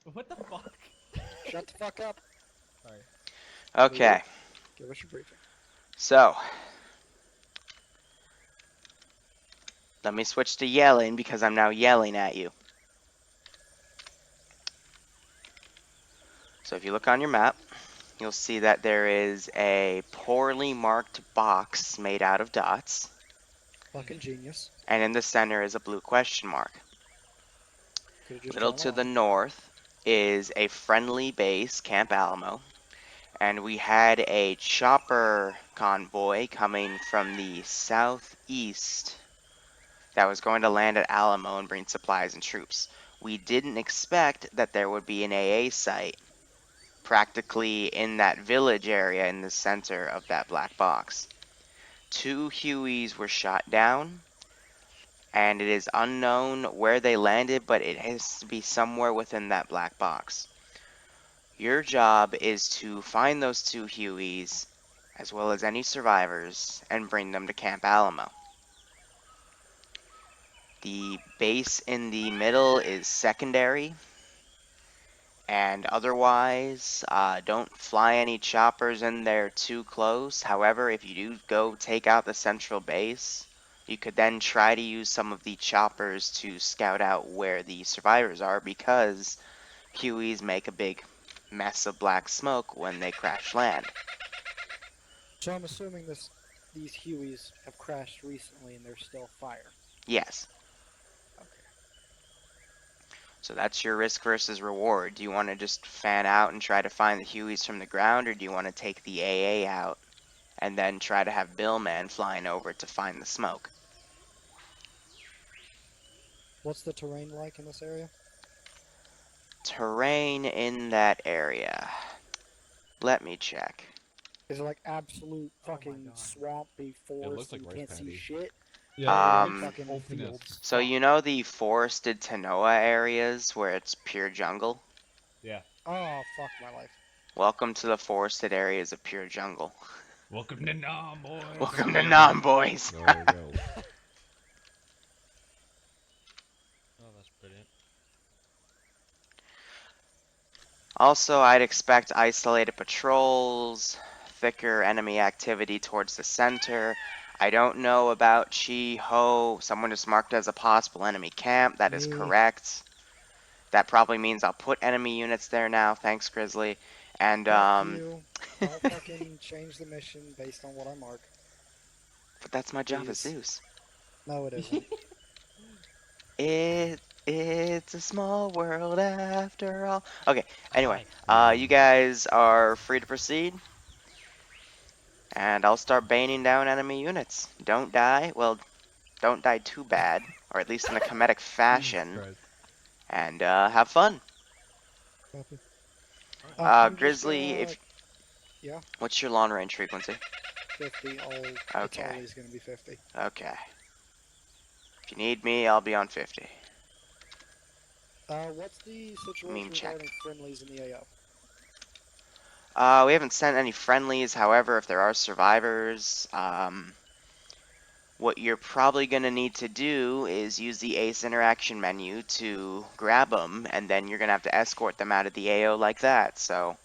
What the fuck? Shut the fuck up. Sorry. Liru, Okay, give us your briefing. so let me switch to yelling because I'm now yelling at you. So if you look on your map, you'll see that there is a poorly marked box made out of dots, Fucking genius. and in the center is a blue question mark. Could have A just little drawn a to the line. north is a friendly base, Camp Alamo, and we had a chopper convoy coming from the southeast that was going to land at Alamo and bring supplies and troops. We didn't expect that there would be an AA site practically in that village area in the center of that black box. 2 Hueys were shot down, and it is unknown where they landed, but it has to be somewhere within that black box. Your job is to find those 2 Hueys, as well as any survivors, and bring them to Camp Alamo. The base in the middle is secondary, and otherwise, don't fly any choppers in there too close. However, if you do go take out the central base, you could then try to use some of the choppers to scout out where the survivors are, because Hueys make a big mess of black smoke when they crash land. So I'm assuming these Hueys have crashed recently and they're still fire. Yes. Okay. So that's your risk versus reward. Do you want to just fan out and try to find the Hueys from the ground, or do you want to take the AA out and then try to have Billman flying over to find the smoke? What's the terrain like in this area? Terrain in that area. Let me check. Is it like absolute Oh my fucking god. swampy It looks forest and like you rice can't see paddy. shit? Yeah, Or it is it looks Um, fucking open as fields? so fuck. you know the forested Tanoa areas where it's pure jungle? Yeah. Oh, fuck my life. Welcome to the forested areas of pure jungle. Welcome to Nam, boys. Welcome to Nam, boys. There you go. Oh, that's brilliant. Also, I'd expect isolated patrols, thicker enemy activity towards the center. I don't know about Chi Ho. Someone is marked as a possible enemy camp. That is Me. correct. That probably means I'll put enemy units there now. Thanks, Grizzly. And, Fuck you. Don't fucking change the mission based on what I mark. but that's my job as Please. Zeus. No, it isn't. It's a small world after all. Okay, anyway, Hi. you guys are free to proceed, and I'll start baning down enemy units. Don't die. Well, don't die too bad, or at least in a comedic Jesus fashion, Christ. and have fun. Copy. Alright. I'm just Grizzly, gonna. if Yeah, what's your long range frequency? 50. It's Okay, always gonna be 50. okay. If you need me, I'll be on 50. What's the Meme situation check. regarding friendlies in the AO? We haven't sent any friendlies. However, if there are survivors, what you're probably going to need to do is use the Ace interaction menu to grab them, and then you're going to have to escort them out of the AO like that. So,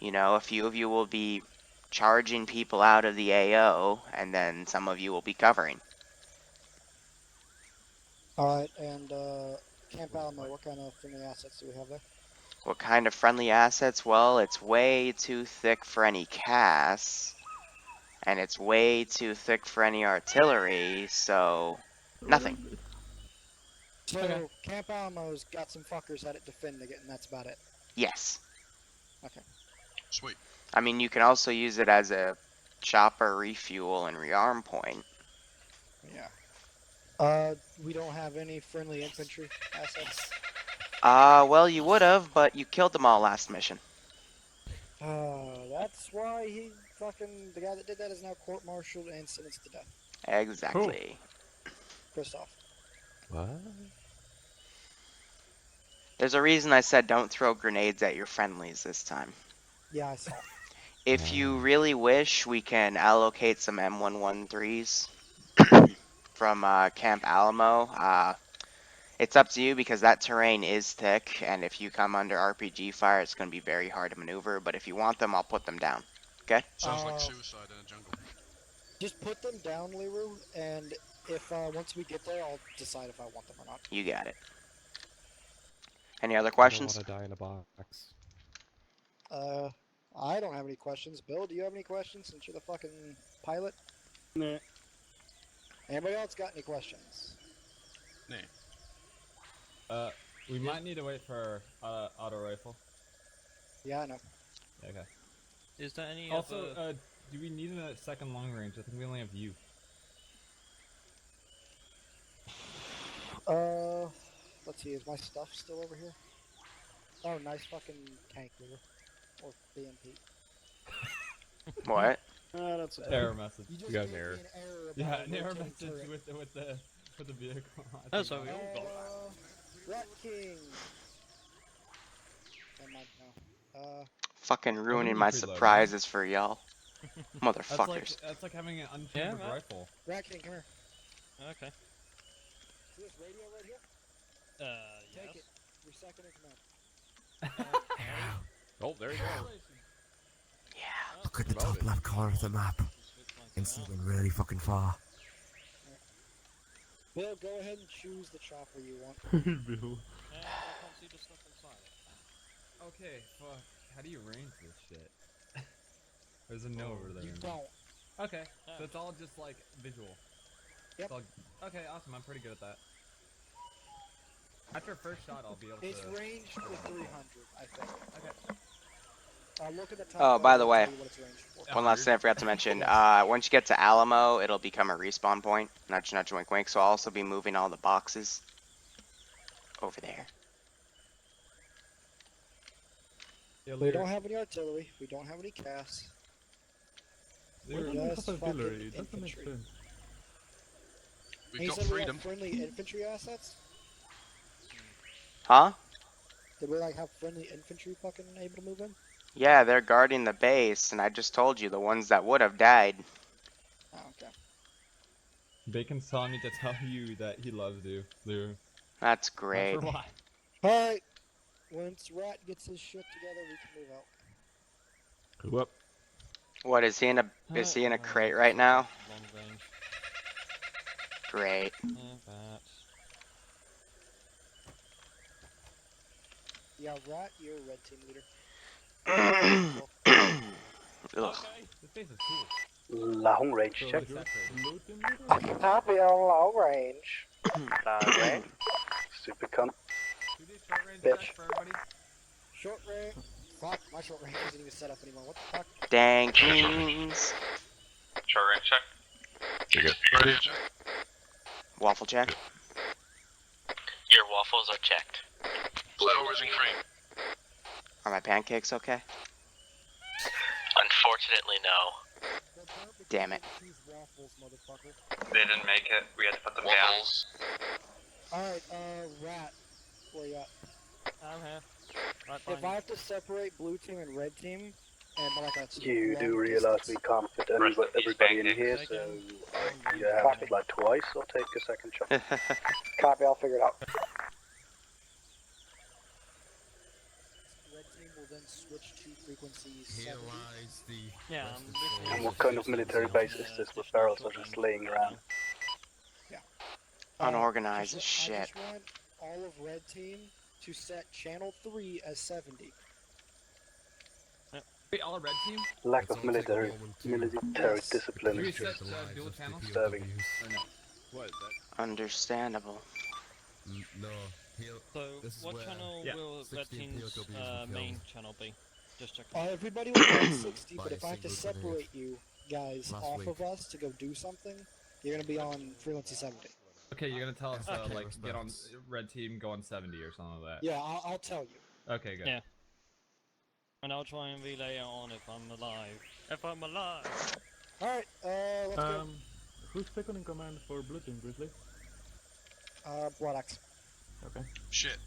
a few of you will be charging people out of the AO, and then some of you will be covering. Alright, and Camp Was it Alamo, what? what kind of friendly assets do we have there? What kind of friendly assets? Well, it's way too thick for any casts, and it's way too thick for any artillery, so nothing. Okay. So, Camp Alamo's got some fuckers at it defending it, and that's about it. Yes. Okay. Sweet. I mean, you can also use it as a chopper refuel and rearm point. Yeah. We don't have any friendly infantry assets. Well, you would have, but you killed them all last mission. That's why the guy that did that is now court-martialed and sentenced to death. Cool. Exactly. Christoph. What? There's a reason I said don't throw grenades at your friendlies this time. Yeah, I saw. If you really wish, we can allocate some M113s from Camp Alamo. It's up to you because that terrain is thick, and if you come under RPG fire, it's going to be very hard to maneuver. But if you want them, I'll put them down. Okay? Sounds like suicide in a jungle. Just put them down, Liru, and if once we get there, I'll decide if I want them or not. You got it. Any other I don't questions? want to die in a box. I don't have any questions. Bill, do you have any questions since you're the fucking pilot? Nah. Anybody else got any questions? Nah. We might need to wait for auto rifle. Yeah, I know. Okay. Is there any Also, other... do we need a second long range? I think we only have you. Let's see, is my stuff still over here? Oh, nice fucking tank, Liru. Or BMP. What? That's it. Error message. You just got an gave me error. an error about Yeah, a an error rotating message turret. with the vehicle. That's what we all got. Rat King. Never mind, no. Fucking ruining need my preload, surprises for y'all. Motherfuckers. That's like having an unchambered Yeah, right. rifle. Rat King, come here. Okay. See this radio right here? Yes. Take it. Your second in command. Oh, there you go. Yeah. Look at the top left corner of the map and see them really fucking far. Bill, go ahead and choose the chopper you want. Bill. I can't see the stuff inside. Okay, fuck. How do you range this shit? There's a no over there. You don't. Okay, so it's all just like visual. Yep. It's all... Okay, awesome. I'm pretty good at that. After first shot, I'll be able It's to. ranged for 300, I think. Okay. Look at the top. Oh, by the I'll way. tell you what it's ranged for. One last thing I forgot to mention. Once you get to Alamo, it'll become a respawn point. Nudge, nudge, wink, wink. So I'll also be moving all the boxes over there. Yeah, We don't have any artillery. We don't have any CAS. Liru, Just fucking infantry. We've He got said we freedom. have friendly infantry assets? Huh? Did we like have friendly infantry fucking able to move in? Yeah, they're guarding the base, and I just told you the ones that would have died. Oh, okay. Bacon's telling me to tell you that he loves you, Liru. That's great. Not for why. Alright. Once Rat gets his shit together, we can move out. Whoop. What is he in a crate right now? Long range. Great. That. Yeah, Rat, you're red team leader. Ugh. This face is cool. Long range So check. it's separate. Copy on long range. Long range. Super cunt. Do these short range Bitch. checks for everybody? Short range. Fuck, my short range isn't even set up anymore. What the fuck? Dang kings. Short range check. You're good. Ready to check? Waffle check. Your waffles are checked. Flowers and cream. Are my pancakes okay? Unfortunately, no. Damn it. Choose waffles, motherfucker. They didn't make it. We had to put them down. Waffles. Alright, Rat. Where you at? I'm here. Right If I behind have to separate blue team and red team, and like a You do long realise distance- we can't fit Rest of these everybody in here, pancakes. so you have to fly twice or take a second shot. Copy, I'll figure it out. Red team will then switch to frequency 70. Yeah, I'm listening. And what kind of military base is this where barrels are just laying around? Unorganized as I shit. just want all of red team to set channel 3 as 70. Wait, all red team? Lack of military Yes. discipline Do we is set just dual channels? disturbing. Or no? What is that? Understandable. No, he'll. So, This is what where channel Yeah. will Red 16 Team's POWs will main film. channel be? Just checking. Everybody will be 60, By but if I have to single grenade. separate you guys Last off week. of us to go do something, you're gonna be on frequency 70. Okay, you're gonna tell us Okay. like get on Respects. red team, go on 70 or something like that. Yeah, I'll tell you. Okay, good. Yeah. And I'll try and relay it on if I'm alive. If I'm alive! Alright, let's go. Who's second in command for Blue Team, Grizzly? Blood Axe. Okay. Shit.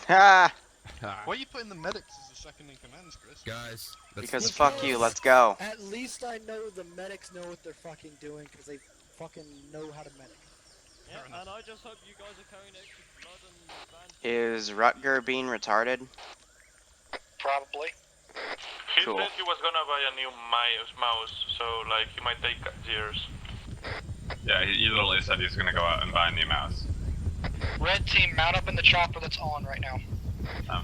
Ha! Why are you putting the medics as the second in command, Chris? Guys, Because fuck you, let's go. At least I know the medics know what they're fucking doing, because they fucking know how to medic. Yeah, and I just hope you guys are carrying extra blood and bandages. Is Rutger being retarded? Probably. He Cool. said he was gonna buy a new mouse, so like he might take years. Yeah, he literally said he's gonna go out and buy a new mouse. Red team, mount up in the chopper that's on right now.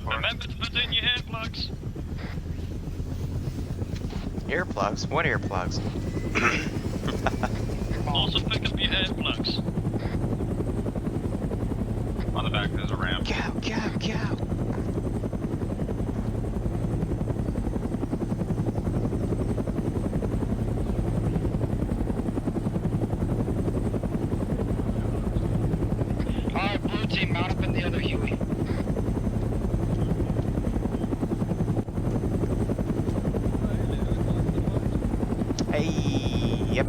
Remember to put in your earplugs. Earplugs? What earplugs? Also pick up your earplugs. On the back there's a ramp. Cow, cow, cow. Alright, blue team, mount up in the other Huey. Hey, yep.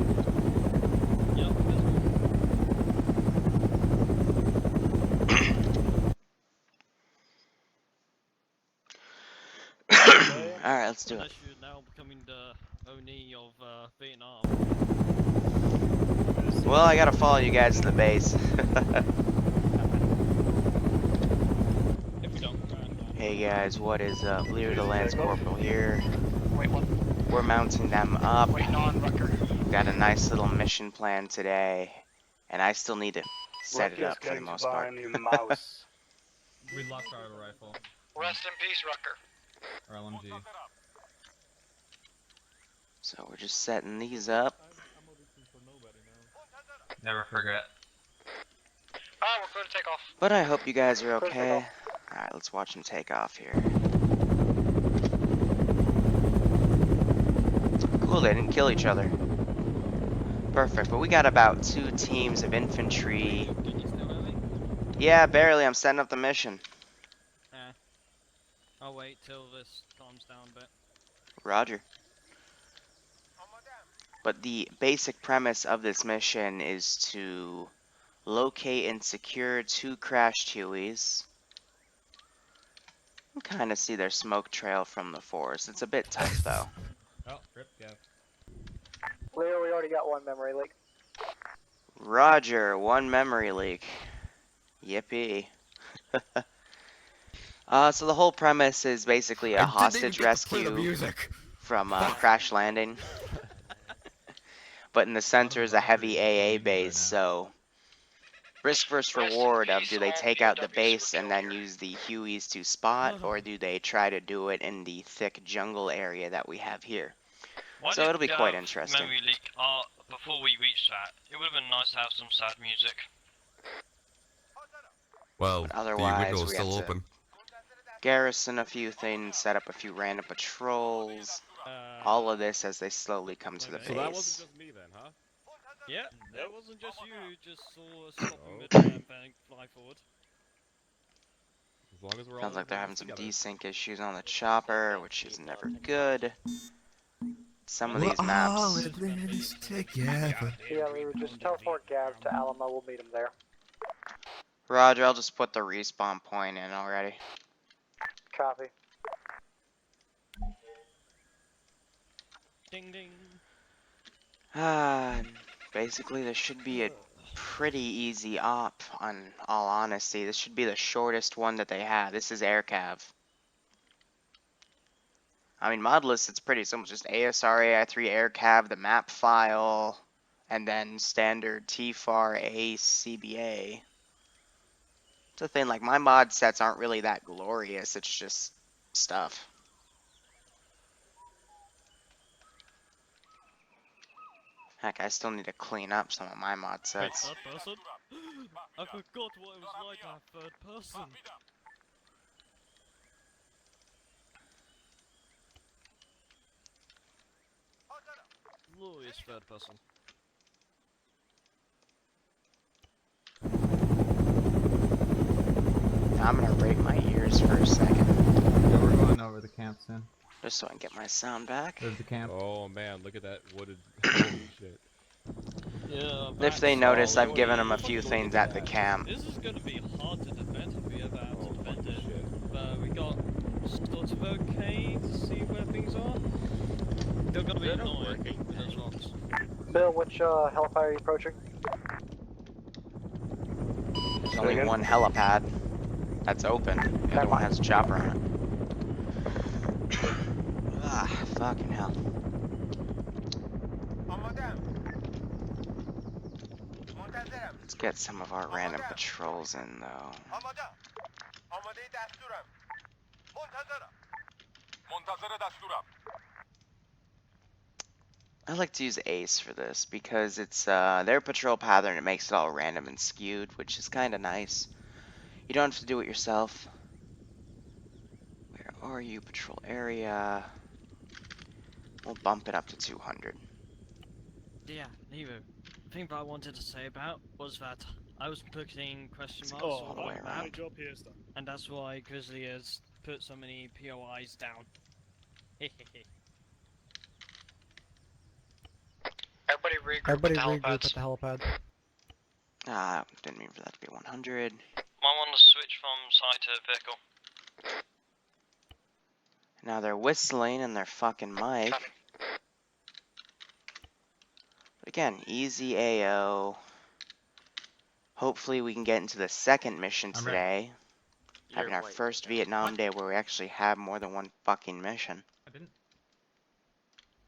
Yep, Alright, let's do it. unless you're now becoming the Oni of Vietnam. Well, I gotta follow you guys to the base. If we don't, Hey guys, what is up? Liru the Lance Corporal here. Wait, what? We're mounting them up. Waiting on Rucker. Got a nice little mission plan today, and I still need to set it Rutger's up for the going to most buy part. a new mouse. We locked our rifle. Rest in peace, Rucker. Or LMG. So we're just setting these up. I'm auditioning for nobody now. Never forget. Alright, we're going to take off. But I hope you guys are okay. Alright, let's watch them take off here. Cool, they didn't kill each other. Perfect, but we got about 2 teams of infantry. Can you still hear me? Yeah, barely, I'm setting up the mission. I'll wait till this calms down a bit. Roger. But the basic premise of this mission is to locate and secure 2 crashed Hueys. You can kind of see their smoke trail from the forest. It's a bit tough though. Oh, rip, yeah. Leo, we already got one memory leak. Roger, 1 memory leak. Yippee. So the whole premise is basically a hostage rescue from crash landing. But in the center is a heavy AA base, so risk versus reward of do they take out the base and then use the Hueys to spot, or do they try to do it in the thick jungle area that we have here? So it'll be quite interesting. Memory leak, before we reach that, it would have been nice to have some sad music. Well, But the otherwise, window's we still have to open. garrison a few things, set up a few random patrols. All of this as they slowly come to the Okay. So that base. wasn't just me then, huh? Yeah, it wasn't just you who just saw us stop in mid-ramp and fly forward. As long as we're all Sounds like in they're this having some together. desync issues on the chopper, which is never good. Some of We're these all maps. in this together. Yeah, Leo, just teleport Gavs to Alamo. We'll meet him there. Roger, I'll just put the respawn point in already. Copy. Ding ding. Basically this should be a pretty easy op, on all honesty. This should be the shortest one that they have. This is AirCav. I mean, modless, it's pretty simple. Just ASR AI3 AirCav, the map file, and then standard TFAR ACBA. It's the thing, like, my mod sets aren't really that glorious. It's just stuff. Heck, I still need to clean up some of my mod Wait, sets. third person? I forgot what it was like to have third person. Glorious third person. I'm gonna rate my ears for a second, Yeah, we're going over the camp soon. just so I can get my sound back. There's the camp. Oh man, look at that wooded. Holy shit. Yeah, If they that's notice, all I've given them a we- few things at the camp. This is gonna be hard to defend if we ever have to Oh defend fucking it. shit. We got sort of okay to see where things are. They're gonna be They're not annoying working. with those rocks. Bill, which hellfire are you approaching? There's only one helipad that's open. The other one has a chopper on it. Ah, fucking hell. Let's get some of our random patrols in, though. I like to use Ace for this because it's their patrol pattern. It makes it all random and skewed, which is kind of nice. You don't have to do it yourself. Where are you, patrol area? We'll bump it up to 200. Yeah, Liru. The thing that I wanted to say about was that I was putting question marks All on the way the around. map, and that's why Grizzly has put so many POIs down. Everybody regroup at the helipad. Ah, didn't mean for that to be 100. Might want to switch from side to vehicle. Now they're whistling in their fucking mic. But again, easy AO. Hopefully we can get into the second mission I'm ready. today. Having our first Vietnam Day where we actually have more than one fucking mission. I didn't.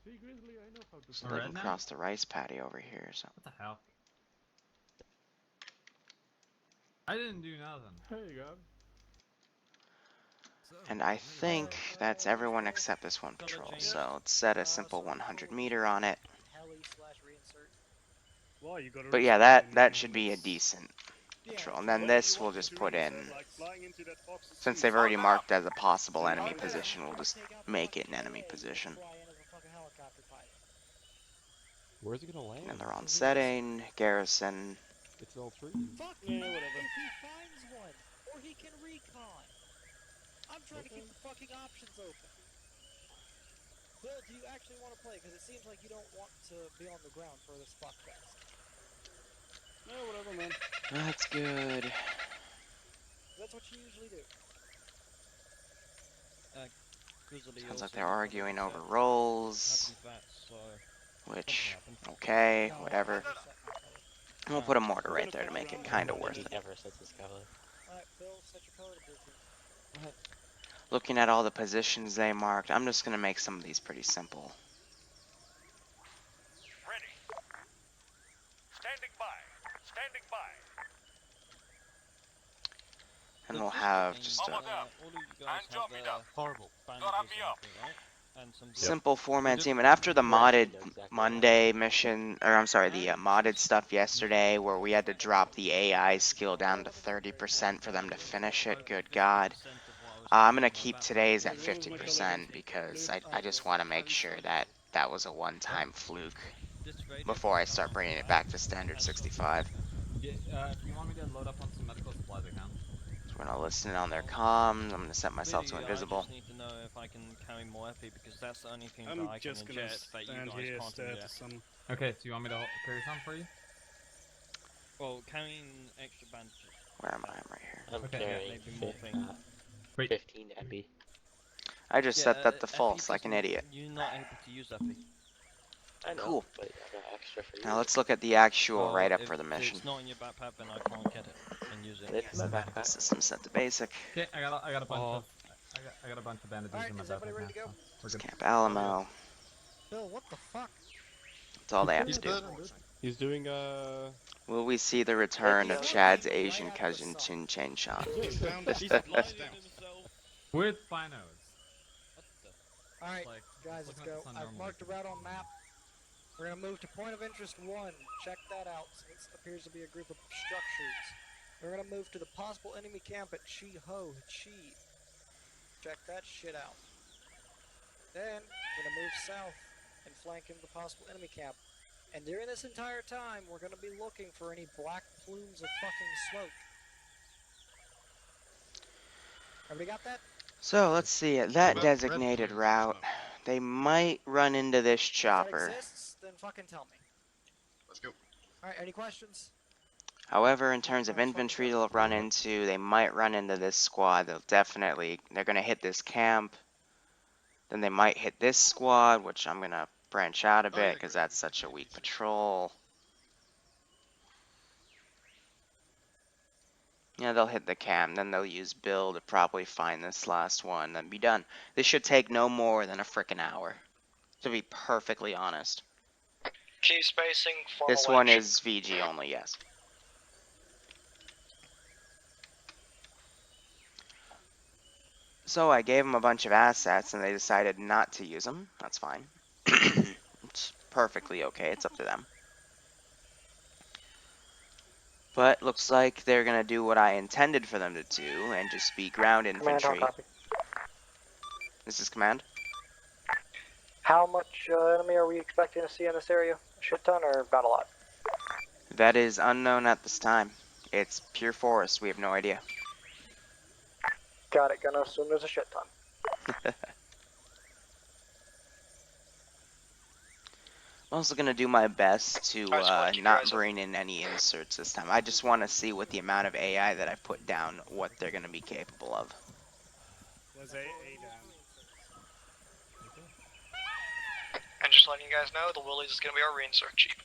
See, Grizzly, I know how to So Alright, they can now? cross the rice paddy over here. So What the hell? I didn't do nothing. Hey, God. And I think that's everyone except this one patrol. So let's set a simple 100 meter on it. But yeah, that should be a decent patrol. And then this we'll just put in, since they've already marked as a possible enemy position, we'll just make it an enemy position. Where's it gonna land? And they're on setting, garrison. It's all trees. Fuck yeah, whatever. If he finds one, or he can recon. I'm trying to keep the fucking options open. Bill, do you actually want to play? Because it seems like you don't want to be on the ground for this fuckfest. No, whatever, man. That's good. That's what you usually do. Sounds like they're arguing over roles. Which, okay, whatever. And we'll put a mortar right there to make it kind of worth it. Alright, Bill, set your color to blue. Looking at all the positions they marked, I'm just going to make some of these pretty simple. Ready. Standing by. Standing by. And we'll have just a all of you guys have horrible bandages and everything, right? And some simple four-man team. And after the modded Monday mission, or I'm sorry, the modded stuff yesterday, where we had to drop the AI skill down to 30% for them to finish it, good God. I'm going to keep today's at 50% because I just want to make sure that that was a one-time fluke before I start bringing it back to standard 65. Yeah, if you want me to load up on some medical supplies, I can. So we're going to listen on their comms. I'm going to set myself to invisible. I just need to know if I can carry more epi because that's the only thing that I can inject that you guys can't inject. Okay, so you want me to carry some for you? Well, carrying extra bandages. Where am I? I'm right here. I'm Okay, carrying maybe more things. 15 epi. I just set that to epi false like an doesn't- idiot. You're not able to use epi. I know, Cool. but I got extra for you. Now let's look at the actual Well, write-up if for the mission. it's not in your backpack, then I can't get it and use it. It's in my backpack. System set to basic. Okay, I got a bunch Oh. of I got a bunch of bandages Alright, in my is everybody backpack ready to now, go? so we're It's good. Camp Alamo. Bill, what the fuck? That's all they have He's to do. good, I'm good. He's doing, Will we see the return of Chad's Asian cousin Chin Chen Chan? He's blinded himself. With binos. Alright, Like, guys, let's looking at go. the sun I've normally. marked a route on map. We're gonna move to point of interest 1. Check that out. This appears to be a group of structures. We're gonna move to the possible enemy camp at Chi Ho Chi. Check that shit out. Then we're gonna move south and flank into the possible enemy camp. And during this entire time, we're gonna be looking for any black plumes of fucking smoke. Everybody got that? So let's see. At that designated route, they might run into this If that chopper. exists, then fucking tell me. Let's go. Alright, any questions? However, in terms of infantry they'll run into, they might run into this squad. They're gonna hit this camp. Then they might hit this squad, which I'm gonna branch out a bit because that's such a weak patrol. Yeah, they'll hit the cam, then they'll use Bill to probably find this last one, then be done. This should take no more than a frickin' hour, to be perfectly honest. Key spacing, formal This one wedge. is VG only, yes. So I gave them a bunch of assets and they decided not to use them. That's fine. It's perfectly okay. It's up to them. But looks like they're going to do what I intended for them to do and just be ground Command, how infantry. copy? This is command. How much enemy are we expecting to see in this area? A shit ton or about a lot? That is unknown at this time. It's pure forest. We have no idea. Got it, gonna assume there's a shit ton. I'm also going to do my best to Alright, so not bring in any inserts this time. I just want to see what the amount of AI that I put down, what they're going to be capable of. Was A down. And just letting you guys know, the Willies is gonna be our reinsert cheap.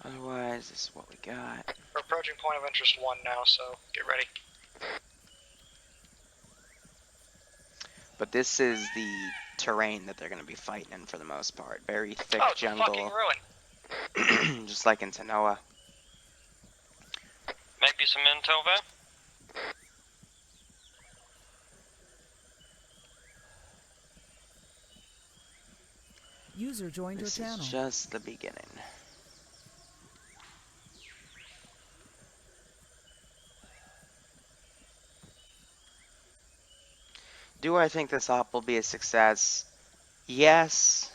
Otherwise, this is what we got. We're approaching point of interest 1 now, so get ready. But this is the terrain that they're going to be fighting in for the most part. Very thick Oh, it's a jungle. fucking ruin. Just like in Tanoa. Maybe some intel there? User joined your This channel. is just the beginning. Do I think this op will be a success? Yes,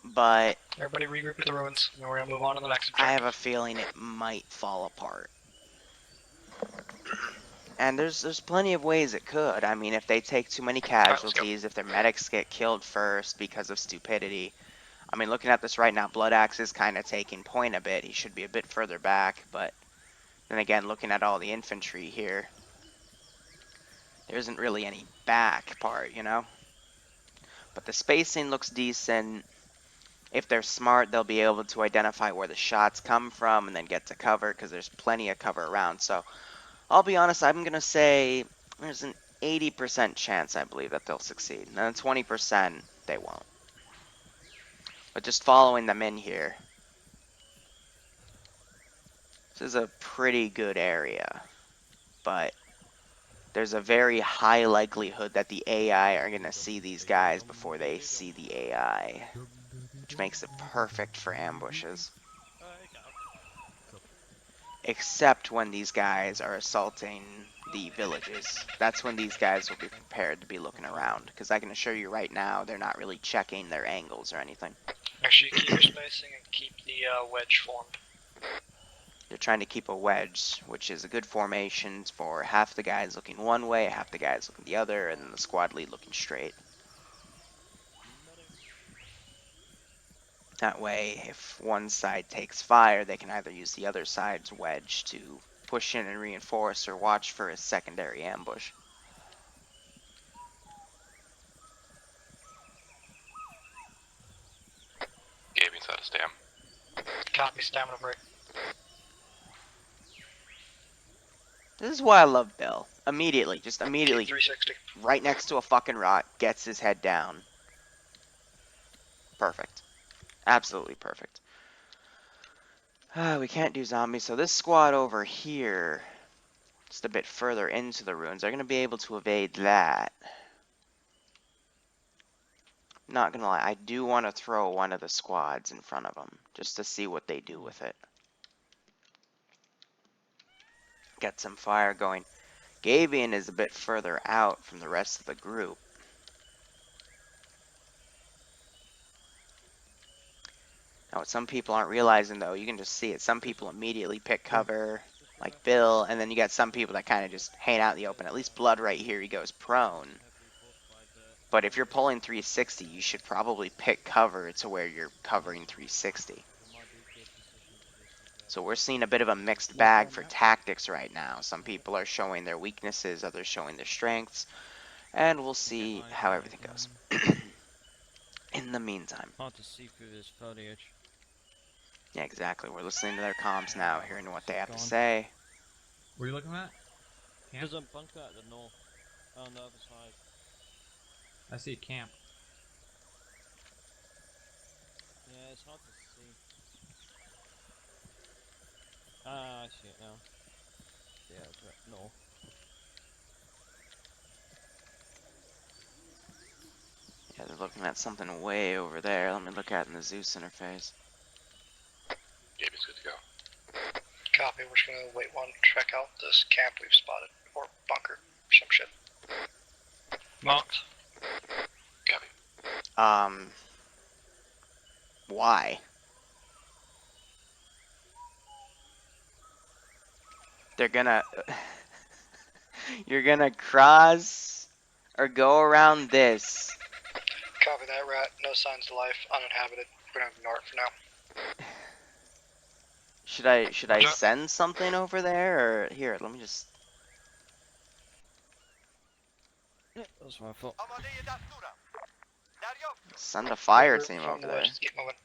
but Everybody regroup at the ruins, and we're gonna move on to the next I objective. have a feeling it might fall apart. And there's plenty of ways it could. I mean, if they take too many casualties, if their medics get killed first because of stupidity. I mean, looking at this right now, Blood Axe is kind of taking point a bit. He should be a bit further back, but then again, looking at all the infantry here, there isn't really any back part, you know? But the spacing looks decent. If they're smart, they'll be able to identify where the shots come from and then get to cover, because there's plenty of cover around. So, I'll be honest, I'm going to say there's an 80% chance, I believe, that they'll succeed. And then 20% they won't. But just following them in here, this is a pretty good area. But there's a very high likelihood that the AI are going to see these guys before they see the AI, which makes it perfect for ambushes. Except when these guys are assaulting the villages. That's when these guys will be prepared to be looking around, because I can assure you right now, they're not really checking their angles or anything. Actually, keep your spacing and keep the wedge formed. They're trying to keep a wedge, which is a good formation for half the guys looking one way, half the guys looking the other, and then the squad lead looking straight. That way, if one side takes fire, they can either use the other side's wedge to push in and reinforce, or watch for a secondary ambush. Gaby's out of stam. Copy, stamina break. This is why I love Bill. Immediately, just immediately, 360. right next to a fucking rock, gets his head down. Perfect. Absolutely perfect. We can't do zombies, so this squad over here, just a bit further into the ruins, they're going to be able to evade that. Not gonna lie, I do want to throw one of the squads in front of them, just to see what they do with it. Get some fire going. Gabian is a bit further out from the rest of the group. Now, what some people aren't realizing, though, you can just see it. Some people immediately pick cover, like Bill, and then you got some people that kind of just hang out in the open. At least Blood right here, he goes prone. But if you're pulling 360, you should probably pick cover to where you're covering 360. So we're seeing a bit of a mixed bag for tactics right now. Some people are showing their weaknesses, others showing their strengths, and we'll see how everything goes. In the meantime, Hard to see through this foliage. Yeah, exactly. We're listening to their comms now, hearing what they have to Gone. say. What are you looking at? Camp? There's a bunker at the north. On the other side. I see a camp. Yeah, it's hard to see. Ah, I see it now. Yeah, it's right north. Yeah, they're looking at something way over there. Let me look at it in the Zeus interface. Gaby's good to go. Copy, we're just gonna wait one, check out this camp we've spotted, or bunker, some shit. Marked. Copy. Why? They're gonna... You're gonna cross or go around this. Copy that, rat. No signs of life, uninhabited. We're gonna ignore it for now. Should I send something over there, or here? Let me just. Yeah, that's what I thought. Send a fire Regroup team from over the there. west, keep moving.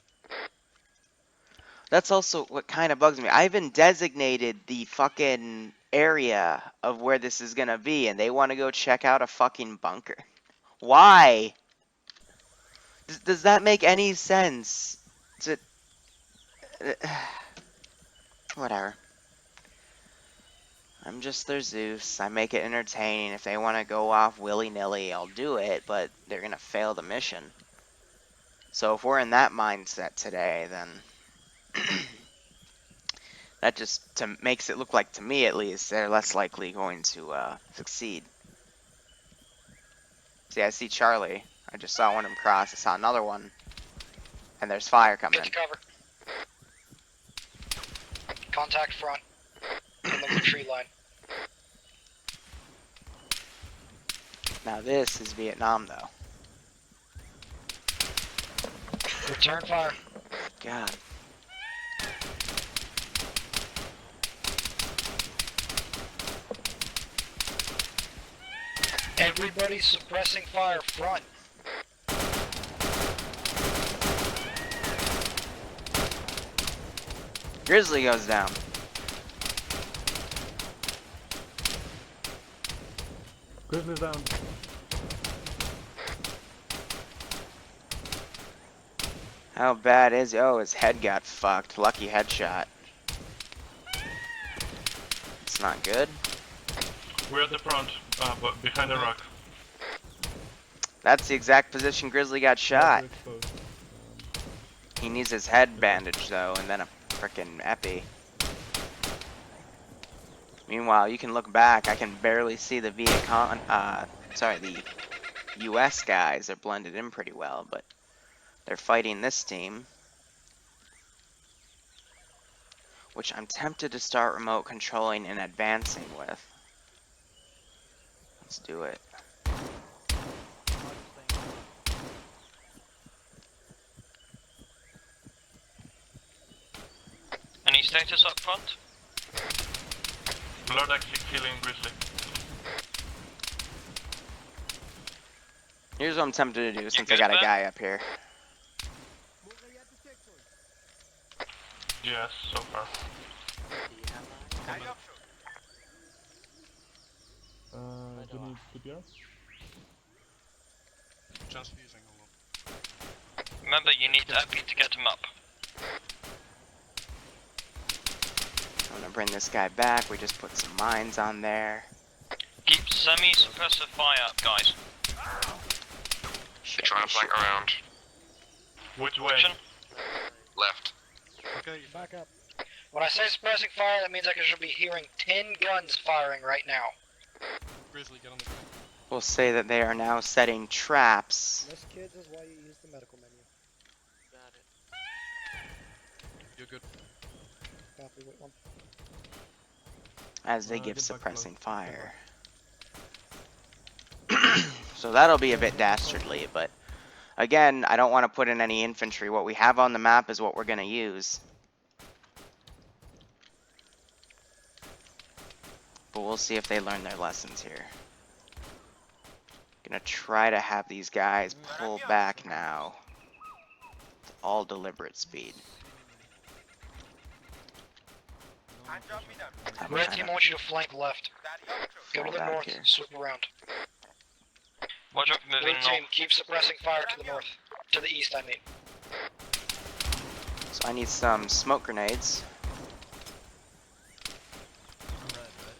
That's also what kind of bugs me. I even designated the fucking area of where this is gonna be, and they want to go check out a fucking bunker. Why? Does that make any sense? To whatever. I'm just their Zeus. I make it entertaining. If they want to go off willy-nilly, I'll do it, but they're gonna fail the mission. So if we're in that mindset today, then that just makes it look like, to me at least, they're less likely going to succeed. See, I see Charlie. I just saw one of them cross. I saw another one. And there's fire coming in. Get to cover. Contact front. And then the tree line. Now this is Vietnam, though. Return fire. God. Everybody suppressing fire front. Grizzly goes down. Grizzly's down. How bad is he? Oh, his head got fucked. Lucky headshot. It's not good. We're at the front, but behind the rock. That's the exact position Grizzly got shot. He needs his head bandaged though, and then a frickin' epi. Meanwhile, you can look back. I can barely see the the U.S. guys. They're blended in pretty well, but they're fighting this team, which I'm tempted to start remote controlling and advancing with. Let's do it. Any status up front? Lord actually killing Grizzly. Here's what I'm tempted to do since I got a guy up here. Yes, so far. Do you need CPR? Just using a lot. Remember, you need Epi to get him up. I'm gonna bring this guy back. We just put some mines on there. Keep semi-suppressive fire up, guys. Shit, Trying to flank around. Which way? Left. Okay. Back up. When I say suppressing fire, that means I should be hearing 10 guns firing right now. Grizzly, get on the ground. We'll say that they are now setting traps. This, kids, is why you use the medical menu. Got it. You're good. Copy, wait one. As they Get give back suppressing close. fire. So that'll be a bit dastardly, but again, I don't want to put in any infantry. What we have on the map is what we're going to use. But we'll see if they learn their lessons here. Gonna try to have these guys pull back now. It's all deliberate speed. I'm Red trying team, to I want you to flank left. Go to fall the back north, here. swoop around. Watch out, Blue moving team, north. keep suppressing fire to the north. To the east, I mean. So I need some smoke grenades. I'm red, right?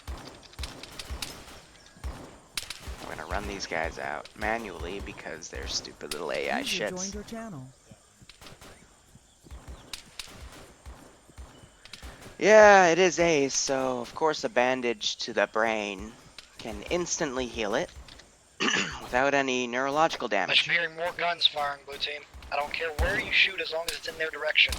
I'm gonna run these guys out manually because they're stupid little AI User shits. joined your channel. Yeah, it is Ace, so of course a bandage to the brain can instantly heal it without any neurological I damage. should be hearing more guns firing, blue team. I don't care where you shoot as long as it's in their direction.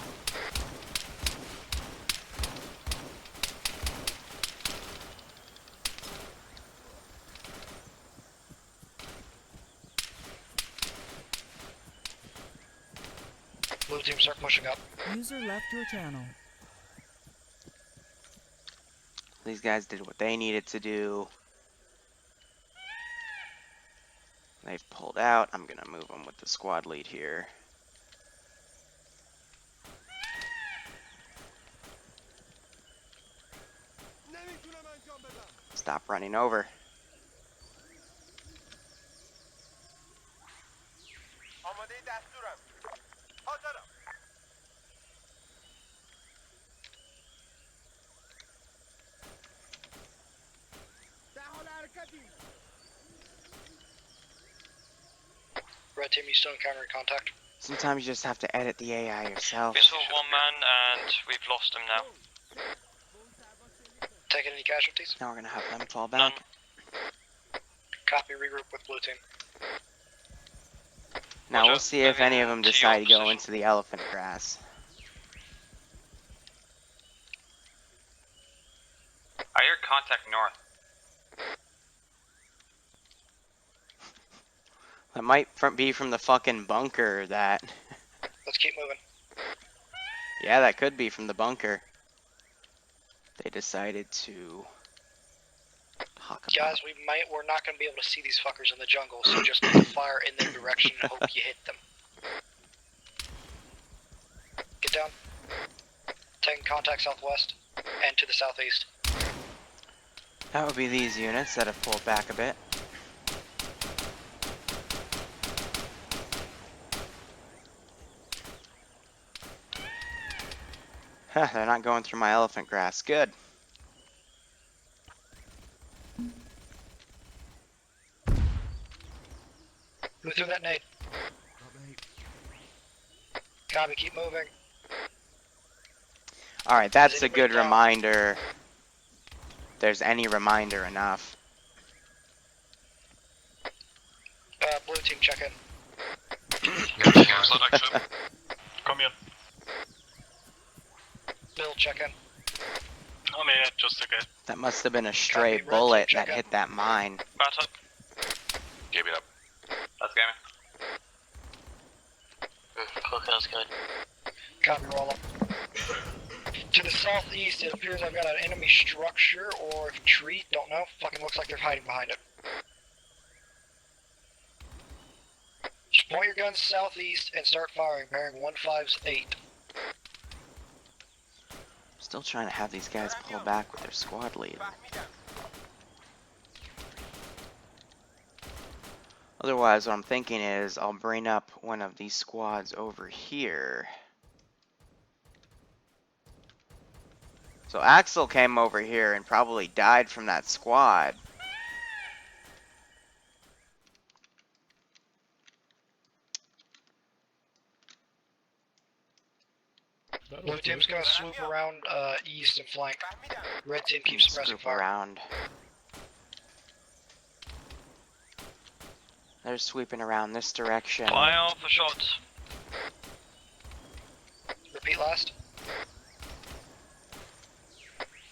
Blue team, start pushing up. User left your channel. These guys did what they needed to do. They've pulled out. I'm gonna move them with the squad lead here. Stop running over. Red team, you still encountering contact? Sometimes you just have to edit the AI yourself. We saw one man and we've lost him now. Taking any casualties? Now we're gonna have them fall None. back. Copy, regroup with blue team. Now Roger. we'll see if any of them Moving to decide your to go position. into the elephant grass. I hear contact north. That might be from the fucking bunker that... Let's keep moving. Yeah, that could be from the bunker. They decided to... talk about... Guys, we're not going to be able to see these fuckers in the jungle, so just need to fire in their direction and hope you hit them. Get down. Taking contact southwest and to the southeast. That would be these units that have pulled back a bit. Huh, they're not going through my elephant grass. Good. Who threw that nade? Copy, keep moving. Alright, that's a anybody good down? reminder. If there's any reminder enough. Blue team, check in. Come here. Bill, check in. I'm here, just okay. That must have been a stray Copy, red bullet team, that check in. hit that mine. Bat up. Give it up. That's gaming. Cookhouse good. Copy, roll up. To the southeast, it appears I've got an enemy structure or tree, don't know. Fucking looks like they're hiding behind it. Just point your guns southeast and start firing, bearing 158. Still trying to have these guys pull back with their squad lead. Otherwise, what I'm thinking is I'll bring up one of these squads over here. So Axel came over here and probably died from that squad. Blue team's gonna swoop around east and flank. Red team keeps suppressing Scoop fire. around. They're sweeping around this direction. Fire for shots. Repeat last.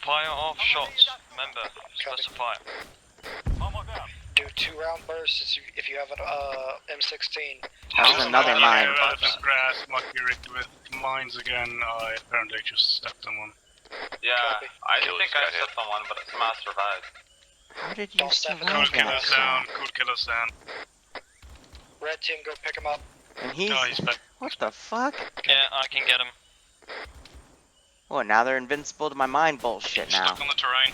Fire off shots. Remember, specify. Do 2-round bursts if you have an M16. That was another mine. Elephant grass might be rigged with mines again. I apparently just stepped on one. Yeah, Copy. I didn't think I stepped on one, but it somehow survived. How did you Don't step in. survive Could kill that? us down. Could kill us down. Red team, go pick him up. And he's... No, he's back. What the fuck? Yeah, I can get him. Oh, now they're invincible to my mine bullshit now. Stuck on the terrain.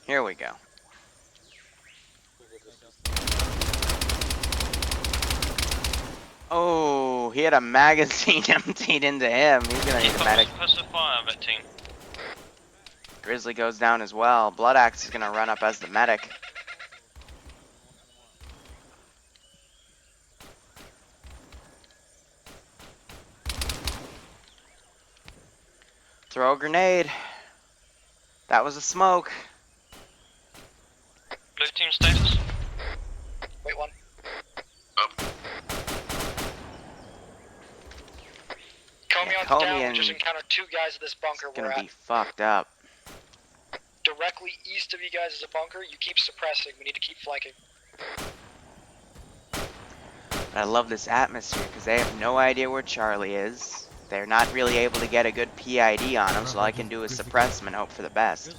Here we go. Oh, he had a magazine emptied into him. He's gonna need a medic. Press the fire, vet team. Grizzly goes down as well. Blood Axe is gonna run up as the medic. Throw a grenade. That was a smoke. Blue team status. Wait, one. Down. We just encountered 2 guys at this bunker It's gonna be fucked up. Directly east of you guys is a bunker. You keep suppressing. We need to keep flanking. But I love this atmosphere because they have no idea where Charlie is. They're not really able to get a good PID on him, so all I can do is suppress him and hope for the best.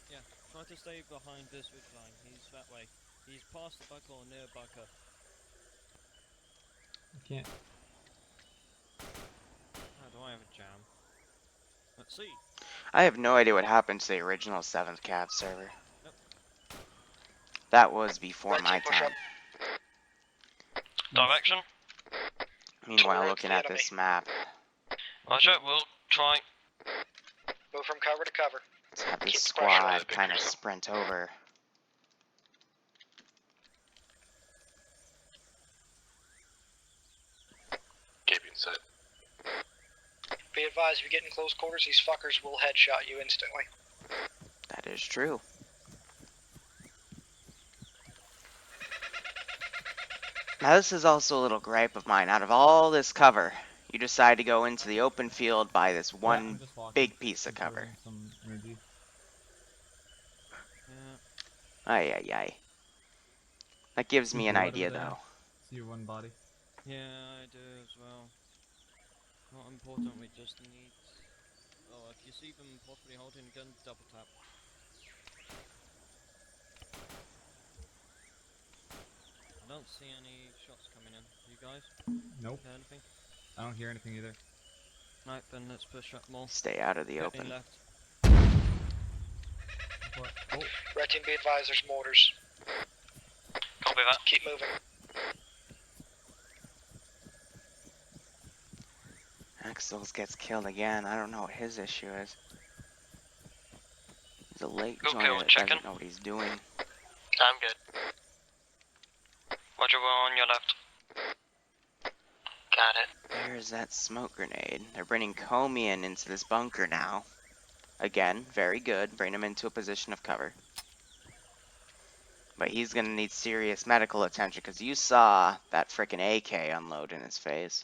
Yeah, try to stay behind this ridge line. He's that way. He's past the bunker or near bunker. I can't. How do I have a jam? Let's see. I have no idea what happened to the original 7th Cav server. That was before my time. Direction. Meanwhile, looking at this map. Roger, we'll try. Move from cover to cover. Let's have this squad kind of sprint over. Keeping set. Be advised, if you get in close quarters, these fuckers will headshot you instantly. That is true. Now this is also a little gripe of mine. Out of all this cover, you decide to go into the open field by this one big piece of cover. Some energy. Ay ay ay. That gives me an idea there. though. See your one body. Yeah, I do as well. Not important, we just need... Oh, if you see them possibly holding a gun, double tap. I don't see any shots coming in. You guys? Nope. Hear anything? I don't hear anything either. Right, then let's push up more. Stay out of the Get open. in left. Oh. Red team, be advised, there's mortars. Copy that. Keep moving. Axels gets killed again. I don't know what his issue is. He's a late Go joiner kill, that chicken. doesn't know what he's doing. I'm good. Roger, we're on your left. Got it. There's that smoke grenade. They're bringing Comian into this bunker now. Again, very good. Bring him into a position of cover. But he's gonna need serious medical attention because you saw that frickin' AK unload in his face.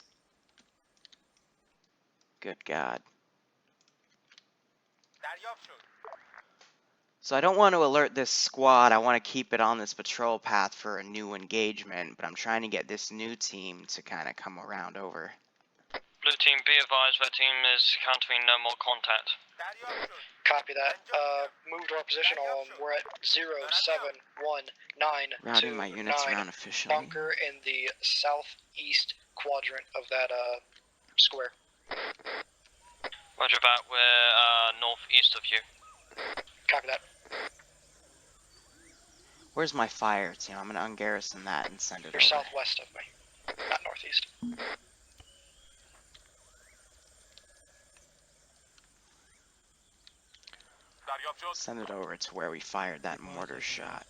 Good God. So I don't want to alert this squad. I want to keep it on this patrol path for a new engagement, but I'm trying to get this new team to kind of come around over. Blue team, be advised that team is countering no more contact. Copy that. Move to our position on. We're at 0719. Routing my units around officially. Bunker in the southeast quadrant of that square. Roger that, we're northeast of you. Copy that. Where's my fire team? I'm gonna ungarrison that and send it You're over. southwest of me, not northeast. Send it over to where we fired that mortar shot.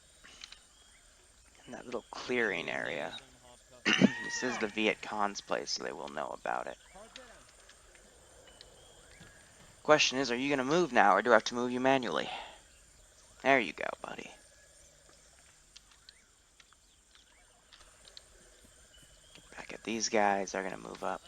In that little clearing area. This is the Viet Cong's place, so they will know about it. Question is, are you gonna move now, or do I have to move you manually? There you go, buddy. Back at these guys, they're gonna move up.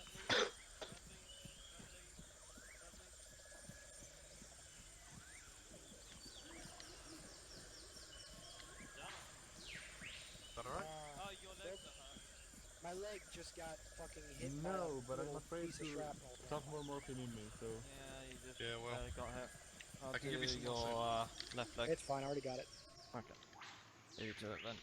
My leg just got fucking hit by No, but I'm little afraid piece of to shrapnel. stuff more morphine in me, so... Yeah, you just Yeah, well, got hit. I'll I can do give you some your more left leg. It's fine, I already got it. Okay. Leave it to it then.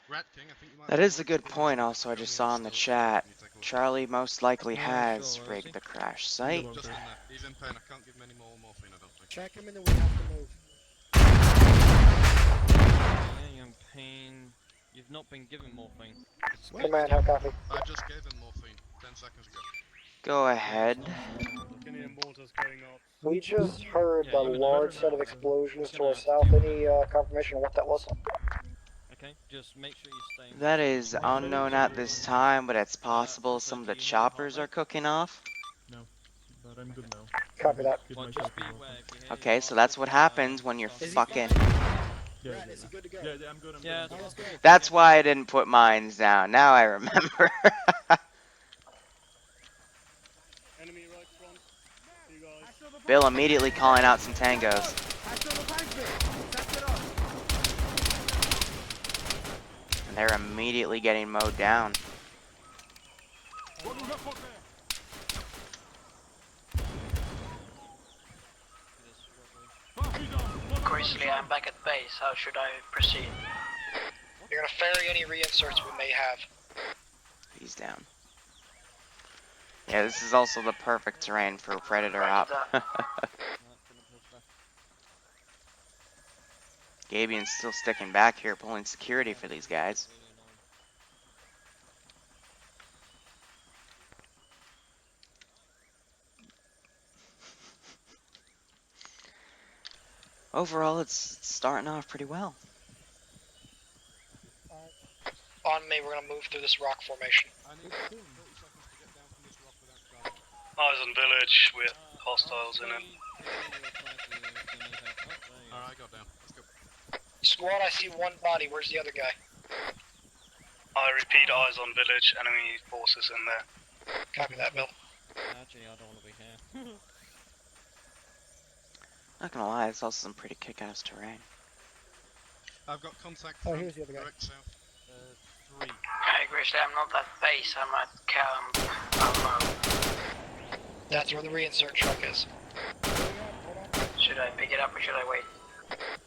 Rat King, I think you might That be is a right. good point. Also, I just saw in the chat. Charlie most likely Yeah, has sure, rigged Rosie. the crash site. Just in there. He's in pain. I can't give him any more morphine, I don't think. Check him and then we have to move. Yeah, you're in pain. You've not been given morphine. Command, how copy? I just gave him morphine 10 seconds ago. Go Yeah, ahead. it's not so Any mortars going off? We just heard Yeah, a you would large know. set of explosions You're to our gonna south. deal with Any confirmation on what that was? Okay, just make sure you stay in That position. is unknown at this time, but it's possible also, some of do the you hear your heart choppers are rate? cooking off. No, but I'm good now. Copy that. Get Well, my just shot off. beware if you hear Okay, your so heart that's what rate, happens when you're start Is he fucking. fine? Yeah, Rat, yeah, is he good to go? yeah, yeah, I'm good. I'm Yeah, good. Alright, let's go. That's why I didn't put mines down. Now I remember. Enemy right front. You guys. Bill immediately calling out some tangos. And they're immediately getting mowed down. Grizzly, I'm back at base. How should I proceed? You're gonna ferry any reinserts we may have. He's down. Yeah, this is also the perfect terrain for a predator op. Gabian's still sticking back here, pulling security for these guys. Overall, it's starting off pretty well. On me, we're gonna move through this rock formation. I need 30 seconds to get down from this rock without driving. Eyes on village with hostiles in it. Alright, I got down. Let's go. Squad, I see one body. Where's the other guy? I repeat, eyes on village, enemy forces in there. Copy that, Bill. Actually, I don't want to be here. Not gonna lie, it's also some pretty kick-ass terrain. I've got contact Oh, from here's the other guy. direct south. 3. Hey, Grizzly, I'm not at base. I'm at Camp Alamo. That's where the reinsert truck is. Should I pick it up or should I wait?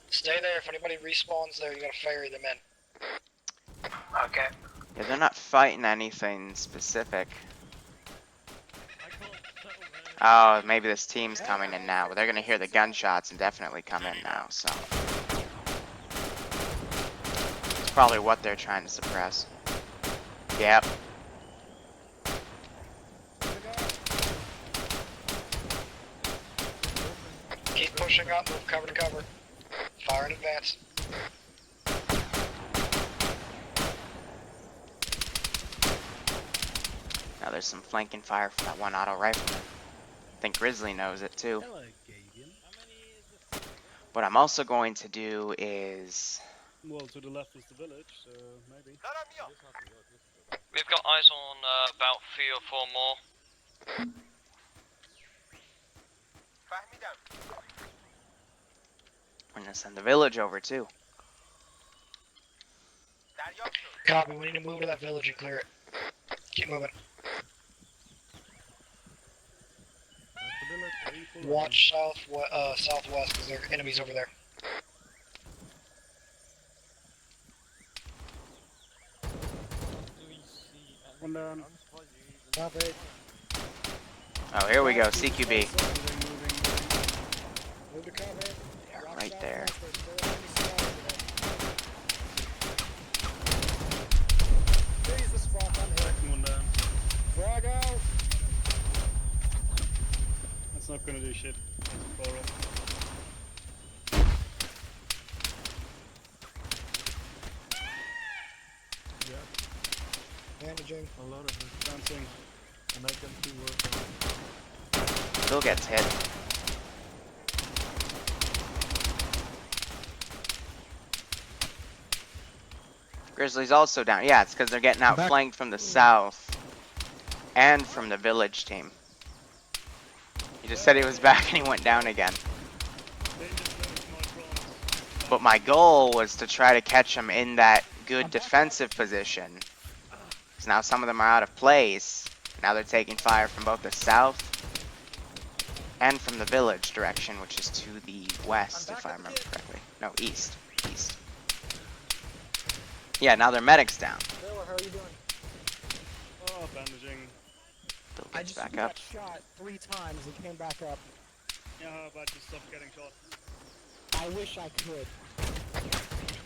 Stay there. If anybody respawns there, you're gonna ferry them in. Okay. Yeah, they're not fighting anything specific. Oh, maybe this team's coming in now, but they're gonna hear the gunshots and definitely come in now, so. It's probably what they're trying to suppress. Yep. Keep pushing up. Move cover to cover. Fire in advance. Now there's some flanking fire from that one auto rifleman. I think Grizzly knows it too. Hello, Gabian. What I'm also going to do is... Well, to the left is the village, so maybe. We've got eyes on about 3 or 4 more. I'm gonna send the village over too. Copy. We need to move to that village and clear it. Keep moving. Watch southwest, because there are enemies over there. One down. Copy. Oh, here we go, CQB. Move to cover. Yeah, right there. Jesus fuck, I'm hit. Second one down. Frag out. That's not gonna do shit. Far off. Bandaging. A lot of it. Dancing. And I can do work. Still gets hit. Grizzly's also down. Yeah, it's because they're getting outflanked from the south and from the village team. He just said he was back and he went down again. But my goal was to try to catch him in that good defensive position. Because now some of them are out of place. Now they're taking fire from both the south and from the village direction, which is to the west, if I remember correctly. No, east. East. Yeah, now their medic's down. Bill, how are you doing? Oh, bandaging. Bill I gets just back got up. shot 3 times and came back up. Yeah, how about you stop getting shot? I wish I could.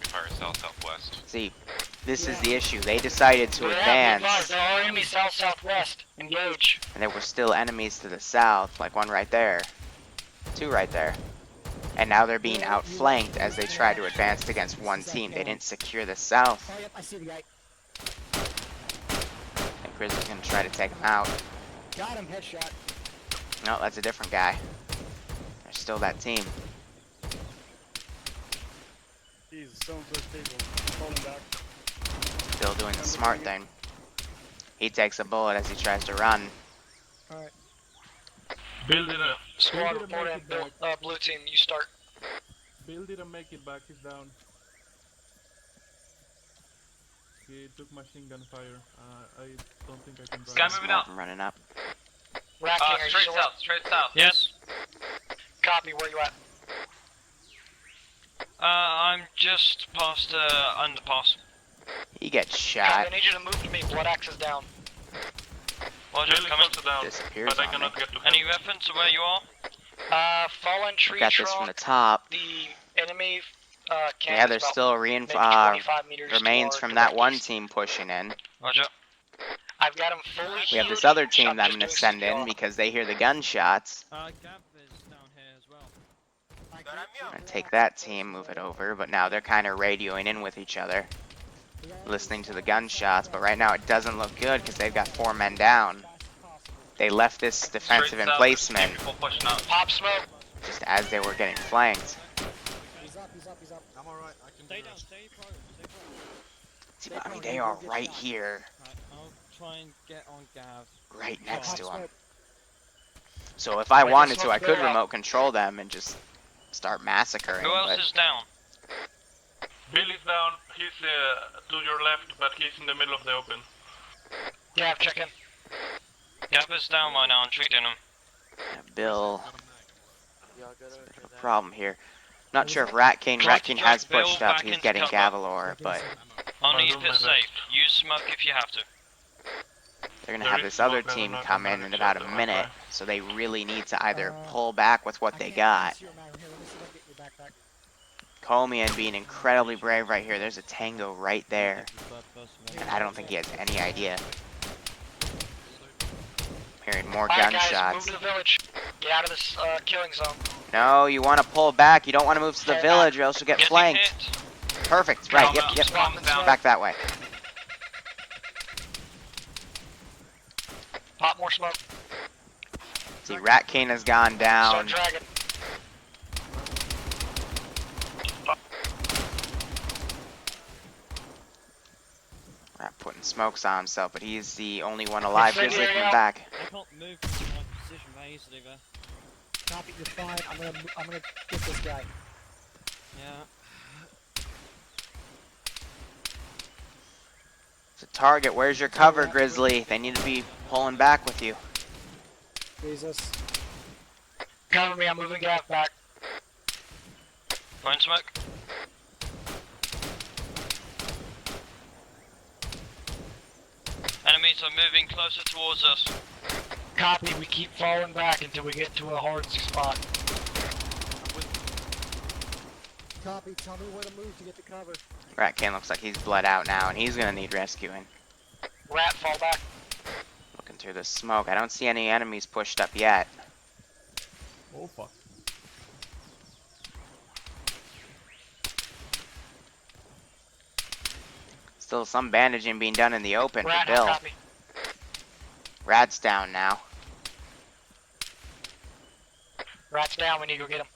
Fire southwest. See, this is the issue. They decided to advance, There are enemies southwest. Engage. and there were still enemies to the south, like one right there. 2 right there. And now they're being outflanked as they try to advance against one team. They didn't secure the south. Oh, yep, I see the guy. And Grizzly's gonna try to take him out. Got him, headshot. No, that's a different guy. There's still that team. Jesus, so much people. Falling back. Bill doing the smart thing. He takes a bullet as he tries to run. Alright. Build it up. Squad Bill didn't report make in. it back. Blue team, you start. Bill didn't make it back, he's down. He took machine gun fire. I don't think I can drive. Sky moving out. I'm running up. Rat King, are you Straight still south, straight south. Yes. Copy, where you at? I'm just past underpass. He gets Copy, shot. I need you to move to me. Blood axe is down. Roger, coming. Disappears on me. Any weapons to where you are? Fallen tree Got this trunk. from the top. The enemy camp Yeah, is there's about still maybe 25 meters to remains our from that one direct east. team pushing in. Roger. I've got him fully We have healed. this other team I'm that I'm just gonna doing send in CPR. because they hear the gunshots. Gav is down here as well. I'm gonna take that team, move it over, but now they're kind of radioing in with each other, listening to the gunshots. But right now it doesn't look good because they've got 4 men down. They left this defensive emplacement Pop smoke. just as they were getting flanked. He's up, he's up, he's up. I'm alright, I can Stay do down, this. stay pro, stay pro. See, but I mean, they are right here, Right, I'll try and get on Gav. right next to Pop them. smoke. So if I Wait, wanted this to, I one's could good out. remote control them and just start massacring. Who else But is down? Bill is down. He's to your left, but he's in the middle of the open. Gav, check in. Gav is down right now. I'm treating him. Bill, Yeah, I gotta a problem here. Not sure if Rat King has pushed up. He's getting Gavalor, but Only if it's safe. Use smoke if you have to. they're gonna have this other team come in about a minute, so they really need to either pull back with what they got. Here, let me see if I can get your backpack. Comian being incredibly brave right here. There's a tango right there, and I don't think he has any idea. I'm hearing more Alright, guys, move gunshots. to the village. Get out of this killing zone. No, you want to pull back. You don't want to move to the Pull village, or else you'll get Getting flanked. hit. Perfect. Right. Yep. Yep. Calm down. Back that way. Pop more smoke. See, Rat King has gone down. Start dragging. I Putting smokes on himself, but he's the only one alive. Grizzly Incendiary coming out. back. can't move from my position very easily there. Copy, you're fine. I'm gonna get this guy. Yeah. It's a target. Where's your cover, Grizzly? They need to be pulling back with you. Jesus. Cover me, I'm moving Gav back. Throwing smoke. Enemies are moving closer towards us. Copy, we keep falling back until we get to a hard spot. Copy, tell me where to move to get the cover. Rat King looks like he's bled out now, and he's gonna need rescuing. Rat, fall back. Looking through the smoke, I don't see any enemies pushed up yet. Oh fuck. Still some bandaging being done in the open Rat, for Bill. copy. Rat's down now. Rat's down, we need to go get him.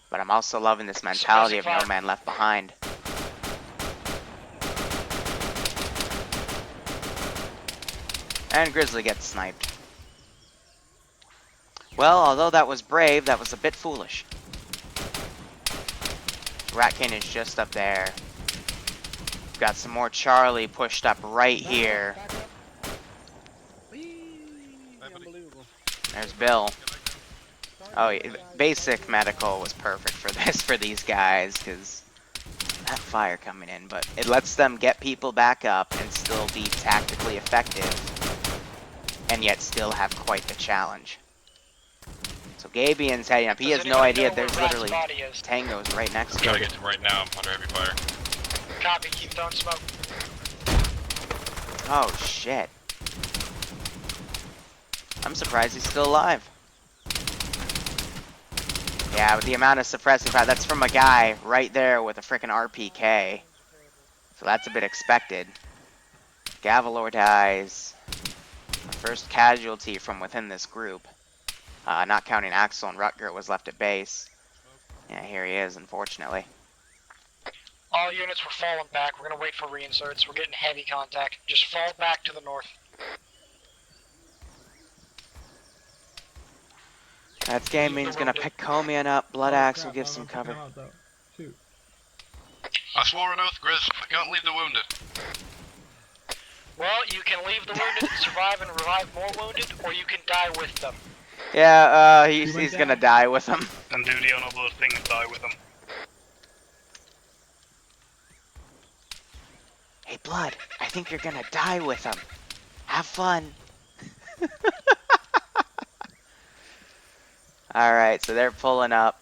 But I'm also loving this mentality of Suppressing no man left behind. And Grizzly gets sniped. Well, although that was brave, that was a bit foolish. Rat King is just up there. Got some more Charlie pushed up right here. Back up. Unbelievable. There's Bill. Start Oh, yeah, basic medical was perfect for this, for these guys, because that fire coming in, but it lets them get people back up and still be tactically effective, and yet still have quite the challenge. So Gabian's heading up. He has no idea there's literally tangos right next to Gotta him. get to him right now. I'm under heavy fire. Copy, keep throwing smoke. Oh, shit. I'm surprised he's still alive. Yeah, with the amount of suppressive fire, that's from a guy right there with a frickin' RPK. So that's a bit expected. Gavalor dies. The first casualty from within this group. Not counting Axel and Rutger was left at base. Yeah, here he is, unfortunately. All units were falling back. We're gonna wait for reinserts. We're getting heavy contact. Just fall back to the north. That's Gaming's gonna pick Comian up. Blood Axe will give some cover. Shoot. I swore an oath, Grizz. I can't leave the wounded. Well, you can leave the wounded, survive and revive more wounded, or you can die with them. Yeah, he's gonna die with them. And do the honorable thing and die with them. Hey, Blood, I think you're gonna die with them. Have fun. Alright, so they're pulling up.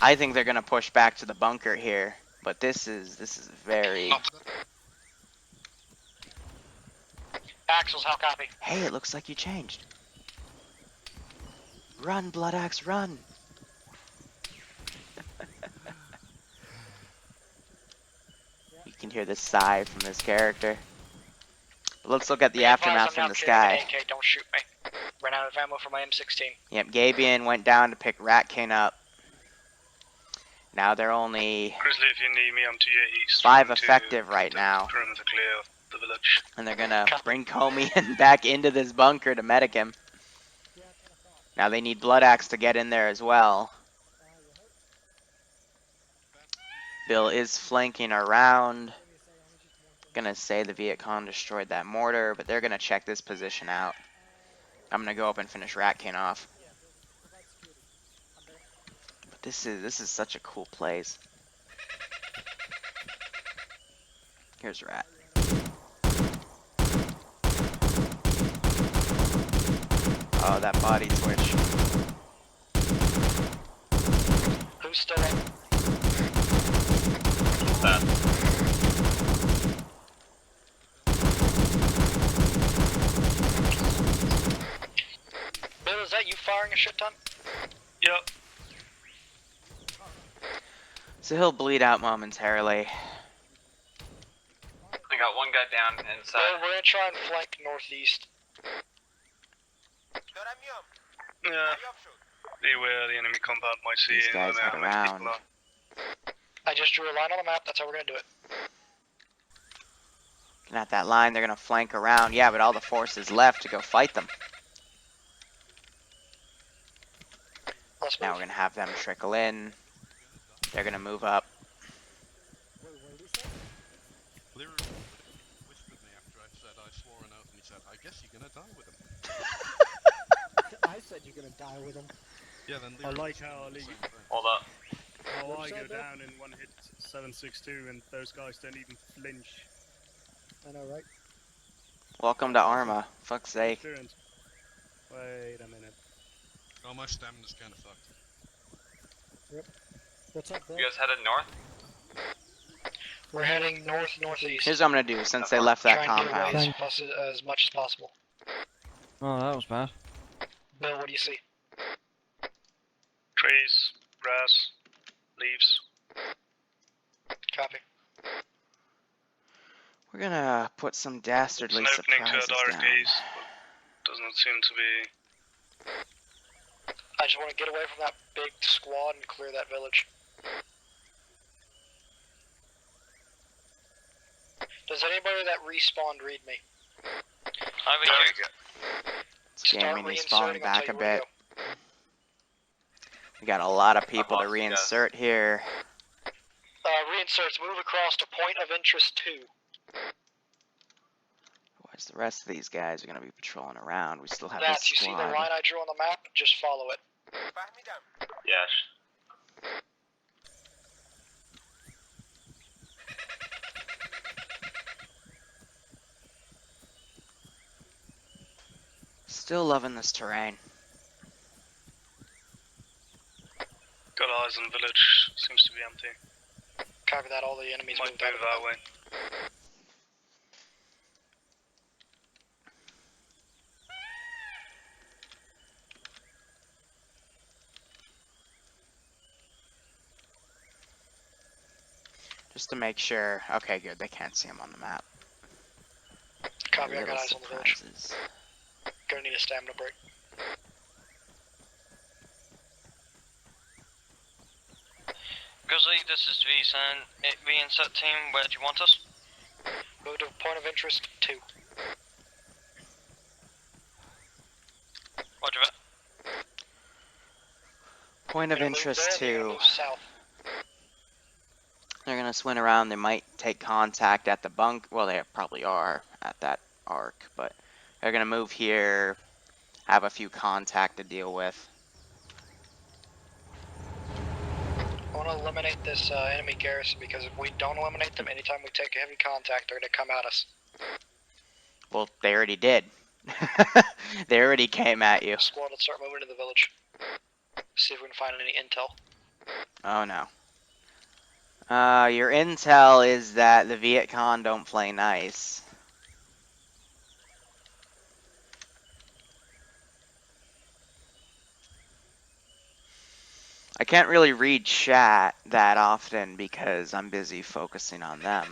I think they're gonna push back to the bunker here, but this is very... Axels, how copy? Hey, it looks like you changed. Run, Blood Axe, run! You can hear the sigh from this character. But let's look at the aftermath from the sky. AK, don't shoot me. Ran out of ammo for my M16. Yep, Gabian went down to pick Ratkin up. Now they're only Grizzly, if you need me, I'm to your east. 5 effective right now. Perimeter clear of the village. And they're gonna bring Comian back into this bunker to medic him. Now they need Blood Axe to get in there as well. Bill is flanking around. Gonna say the Viet Cong destroyed that mortar, but they're gonna check this position out. I'm gonna go up and finish Ratkin off. But this is such a cool place. Here's Rat. Oh, that body twitch. Who's still up? That. Bill, is that you firing a shit ton? Yep. So he'll bleed out momentarily. I got one guy down inside. Bill, we're gonna try and flank northeast. Yeah. Beware, the enemy compound might see These you. guys head around. I just drew a line on the map, that's how we're gonna do it. Looking at that line, they're gonna flank around. Yeah, but all the forces left to go fight them. Let's Now move. we're gonna have them trickle in. They're gonna move up. Liru whispered me after I said I swore an oath, and he said, I guess you're gonna die with him. I said you're gonna die with him. Yeah, then I Liru like said how I the leave. same thing. Hold up. How I What's go that, Bill? down in one hit 762 and those guys don't even flinch. I know, right? Welcome to Arma. Fuck's sake. Experience. Wait a minute. Oh, my stamina's kinda fucked. What's up, Bill? You guys headed north? We're heading northeast. Here's what I'm gonna do since they left that Try and get away compound. as much as possible. Oh, that was bad. Bill, what do you see? Trees, grass, leaves. Copy. We're gonna put some dastardly It's an opening to surprises a direct down. east, but doesn't seem to be. I just want to get away from that big squad and clear that village. Does anybody that respawned read me? I'm here. It's Gaming, he's falling reinserting, I'll back a tell you where to bit. We got a lot of people to lost you guys. reinsert here. Reinserts, move across to point of interest 2. Because the rest of these guys are going to be patrolling around. We still have That's, this you see the squad. line I drew on the map? Just follow it. Yes. Still loving this terrain. Got eyes on the village. Seems to be empty. Copy that, all the enemies Might moved out move of that way. Just to make sure. Okay, good. They can't see him on the map. Copy, I Little got eyes on the village. surprises. Gonna need a stamina break. Grizzly, this is V and set team. Where do you want us? Move to point of interest 2. Roger that. Point of Gonna move interest there, they're 2. gonna move south. They're gonna swing around. They might take contact at the bunk. Well, they probably are at that arc, but they're gonna move here, have a few contact to deal with. I want to eliminate this enemy garrison because if we don't eliminate them, anytime we take a heavy contact, they're gonna come at us. Well, they already did. They already came at you. Squad, let's start moving to the village. See if we can find any intel. Oh no. Your intel is that the Viet Cong don't play nice. I can't really read chat that often because I'm busy focusing on them.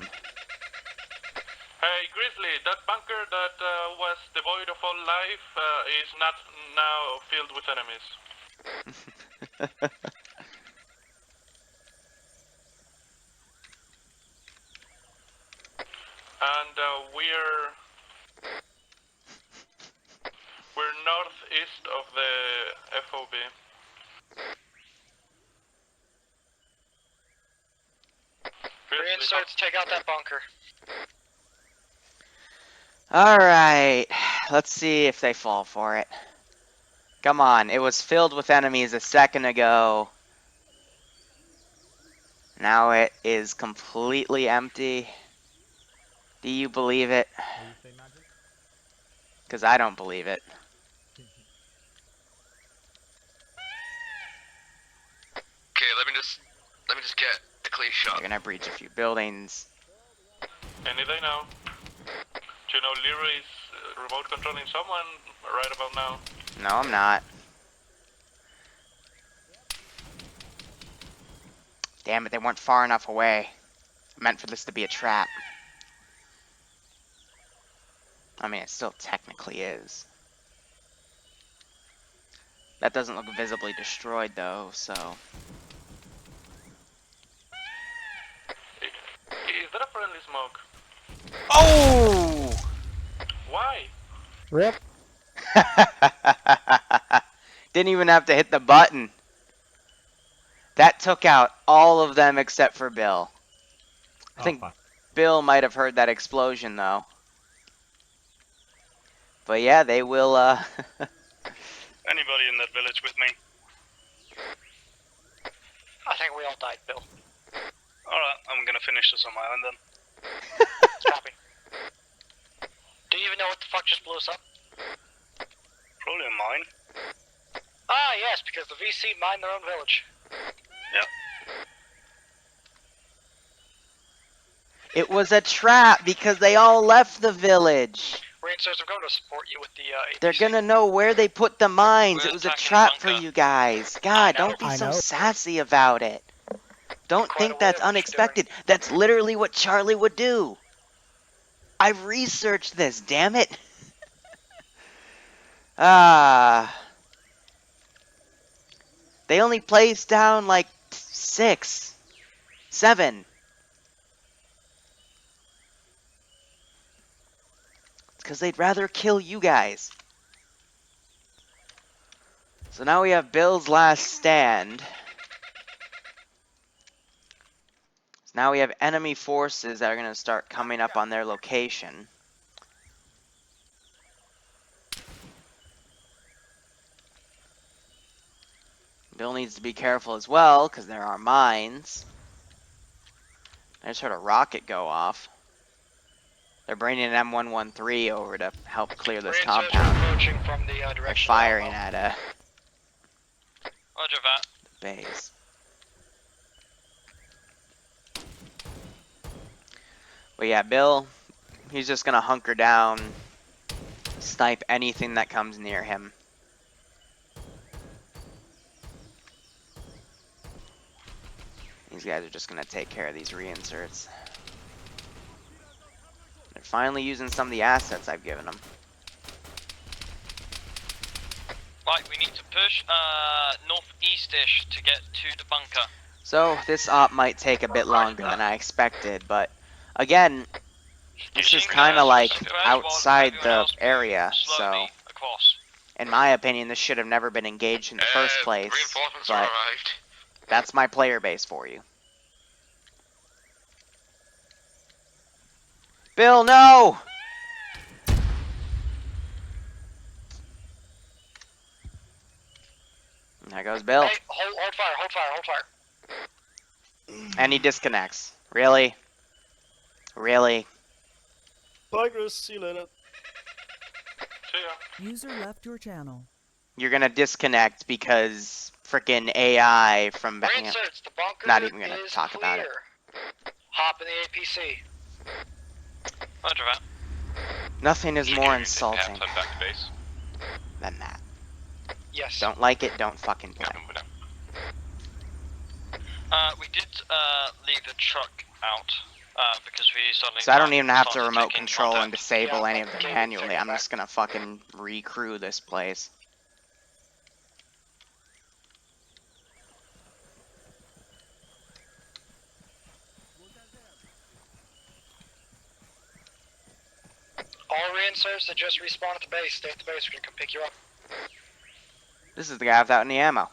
Hey, Grizzly, that bunker that was devoid of all life is not now filled with enemies. And we're northeast of the FOB. Reinserts, take out that bunker. Alright, let's see if they fall for it. Come on, it was filled with enemies a second ago. Now it is completely empty. Do you believe it? What do you say, Magic? Because I don't believe it. Okay, let me just get a clear shot. They're gonna breach a few buildings. Any day now. Do you know Liru is remote controlling someone right about now? No, I'm not. Damn it, they weren't far enough away. I meant for this to be a trap. I mean, it still technically is. That doesn't look visibly destroyed, though, so... Is that a friendly smoke? Oh! Why? Rip. Didn't even have to hit the button. That took out all of them except for Bill. I think Bill might have heard that explosion, though. But yeah, they will, Anybody in that village with me? I think we all died, Bill. Alright, I'm gonna finish this on my own then. Copy. Do you even know what the fuck just blew us up? Probably a mine. Ah, yes, because the VC mined their own village. Yep. It was a trap because they all left the village. Reinserts, I'm going to support you with the APC. They're gonna know where they put the mines. We're It was a attacking trap the for bunker. you guys. God, I know. don't be I so know. sassy about it. Don't Quite think aware that's of what you're unexpected. That's literally what Charlie would do. I've researched this, damn it. They only placed down like 6, 7. It's because they'd rather kill you guys. So now we have Bill's last stand. So now we have enemy forces that are going to start coming up on their location. needs to be careful as well, because there are mines. I just heard a rocket go off. They're bringing an M113 over to help clear this Reinserts are compound. approaching from the They're direction of firing Alamo. at Roger that. the base. But yeah, Bill, he's just gonna hunker down, snipe anything that comes near him. These guys are just gonna take care of these reinserts. They're finally using some of the assets I've given them. Right, we need to push northeast-ish to get to the bunker. So this op might take a bit longer than I expected, but again, this is kind of like outside the area, so in my opinion, this should have never been engaged in the first place, but that's my player base for you. Bill, no! There goes Bill. Hey, hold fire, hold fire, hold fire. And he disconnects. Really? Really? Bye, Chris. See you later. See ya. User left your channel. You're gonna disconnect because frickin' AI from back. Reinserts, the bunker Not even gonna is talk about it. clear. Hop in the APC. Roger that. Nothing is more insulting Back to base. than that. Yes. Don't like it, don't fucking play. We did leave the truck out because we suddenly. So I don't even have to started remote taking control and contact. disable Yeah, any of them okay, manually. take it I'm back. just gonna fucking recrew this place. All reinserts that just respawn at the base, stay at the base, we're gonna come pick you up. This is the guy without any ammo.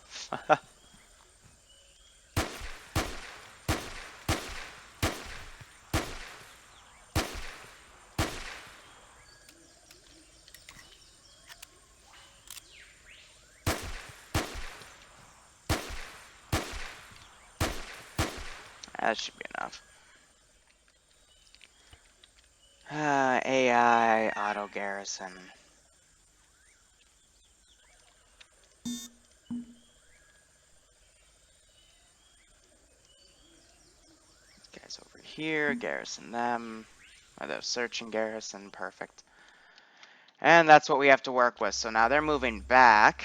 That should be enough. AI auto garrison. Guys over here, garrison them. Are those searching garrison? Perfect. And that's what we have to work with. So now they're moving back.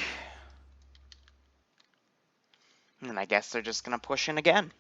And I guess they're just gonna push in again.